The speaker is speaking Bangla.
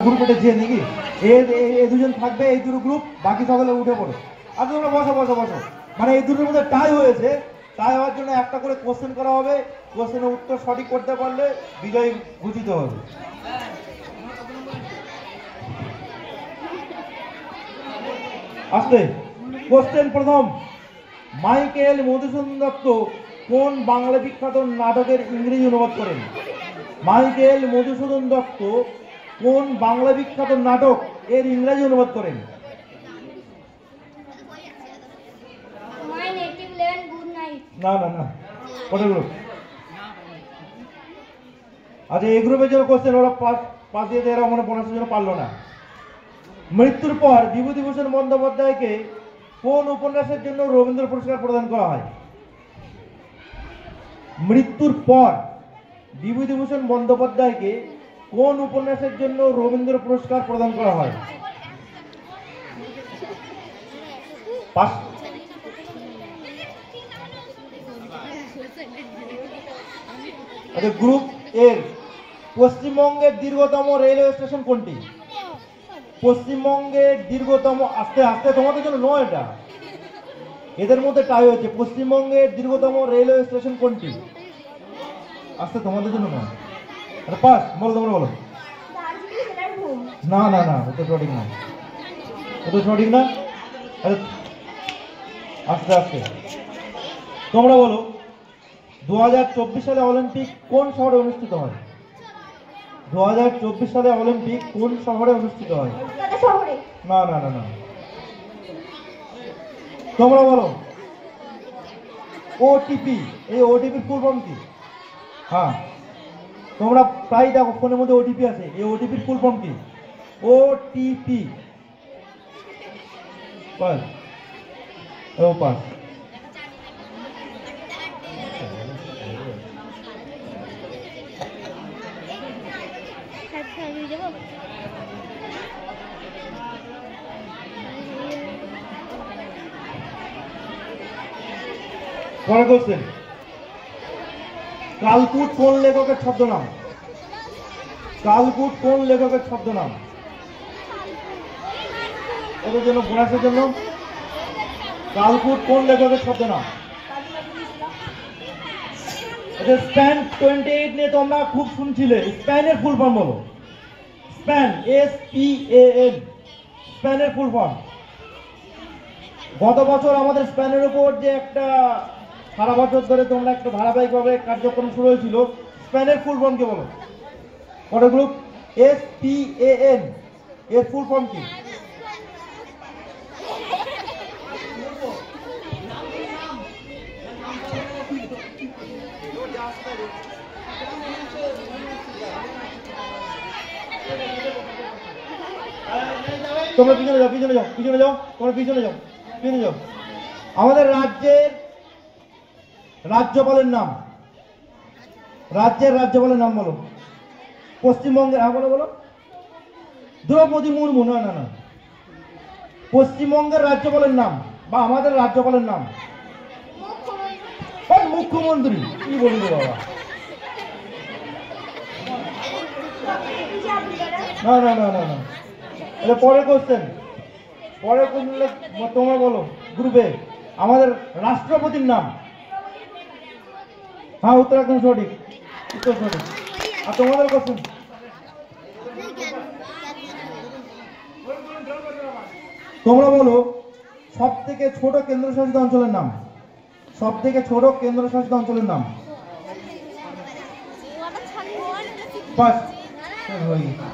গ্রুপে যে নাকি এই দুজন থাকবে, এই দুটো গ্রুপ, বাকি সকলে উঠে পড়ো। আচ্ছা তোমরা বসো বসো বসো। মানে এই দুটোর মধ্যে টাই হয়েছে, টাই হওয়ার জন্য একটা করে কোশ্চেন করা হবে। কোশ্চেনের উত্তর সঠিক করতে পারলে বিজয়ী ঘোষিত হবে। আসলে কোশ্চেন প্রথম, মাইকেল মধুসূদন দত্ত কোন বাংলা বিখ্যাত নাটকের ইংরেজি অনুবাদ করেন? মাইকেল মধুসূদন দত্ত কোন বাংলা বিখ্যাত নাটক এর ইংরেজি অনুবাদ করেন? না না না, ওটা গ্রুপ। আচ্ছা এই গ্রুপের জন্য কোশ্চেন, ওরা পাস দিয়ে এরা মনে বোনাসের জন্য পারলো না। মৃত্যুর পর বিভূতিভূষণ বন্দ্যোপাধ্যায়কে কোন উপন্যাসের জন্য রবীন্দ্র পুরস্কার প্রদান করা হয়? মৃত্যুর পর বিভূতিভূষণ বন্দ্যোপাধ্যায়কে কোন উপন্যাসের জন্য রবীন্দ্র পুরস্কার প্রদান করা হয়? গ্রুপ এর পশ্চিমবঙ্গের দীর্ঘতম রেলওয়ে স্টেশন কোনটি? পশ্চিমবঙ্গের দীর্ঘতম, আস্তে আস্তে তোমাদের জন্য নয়, এটা এদের মধ্যে টাই হচ্ছে। পশ্চিমবঙ্গের দীর্ঘতম রেলওয়ে স্টেশন কোনটি? আস্তে, তোমাদের জন্য নয়। পাস বলো, তোমরা বলো। না না না, ওটা সঠিক না, ওটা সঠিক না। আস্তে আস্তে তোমরা বলো। 2024 সালে অলিম্পিক কোন শহরে অনুষ্ঠিত হয়? 2024 সালে অলিম্পিক কোন শহরে অনুষ্ঠিত হয়? না না না না, তোমরা বলো। ওটিপি, এই ওটিপি ফুল ফর্ম কি? হ্যাঁ তোমরা প্রায় দেখো ফোনের মধ্যে ওটিপি আছে, এই ওটিপির ফুল ফর্ম কি? ওটিপি। পাস, ও পাস। পরে কোশ্চেন, কালকুট কোন লেখকের ছদ্মনাম? কালকুট কোন লেখকের ছদ্মনাম? ওদের জন্য বোনাসের জন্য, কালকুট কোন লেখকের ছদ্মনাম? স্প্যান 28 নিয়ে তোমরা খুব শুনছিলে, স্প্যানের ফুল ফর্ম বলো। স্প্যান, SPAN, স্প্যানের ফুল ফর্ম। গত বছর আমাদের স্প্যানের উপর যে একটা সারা বছর ধরে তোমরা একটা ধারাবাহিকভাবে কার্যক্রম শুরু হয়েছিল, স্প্যানের ফুল ফর্ম কি বলো? ওটা গ্রুপ SPAN, এর ফুল ফর্ম কি? তোমরা পিছনে যাও, পিছনে যাও, পিছনে যাও, তোমরা পিছনে যাও, পিছনে যাও। আমাদের রাজ্যের রাজ্যপালের নাম, রাজ্যের রাজ্যপালের নাম বলো। পশ্চিমবঙ্গের, হ্যাঁ বলো বলো। দ্রৌপদী মুর্মু। না না না, পশ্চিমবঙ্গের রাজ্যপালের নাম বা আমাদের রাজ্যপালের নাম মুখ্যমন্ত্রী। কি বলি গো বাবা, না না না না না। এটা পরের কোশ্চেন, পরের কোশ্চেন তোমরা বলো। গ্রুপে আমাদের রাষ্ট্রপতির নাম। হ্যাঁ উত্তর একদম সঠিক, উত্তর সঠিক। আর তোমাদের কোশ্চেন, তোমরা বলো সব থেকে ছোট কেন্দ্রশাসিত অঞ্চলের নাম। সব থেকে ছোট কেন্দ্রশাসিত অঞ্চলের নাম। বাস হয়ে গেছে।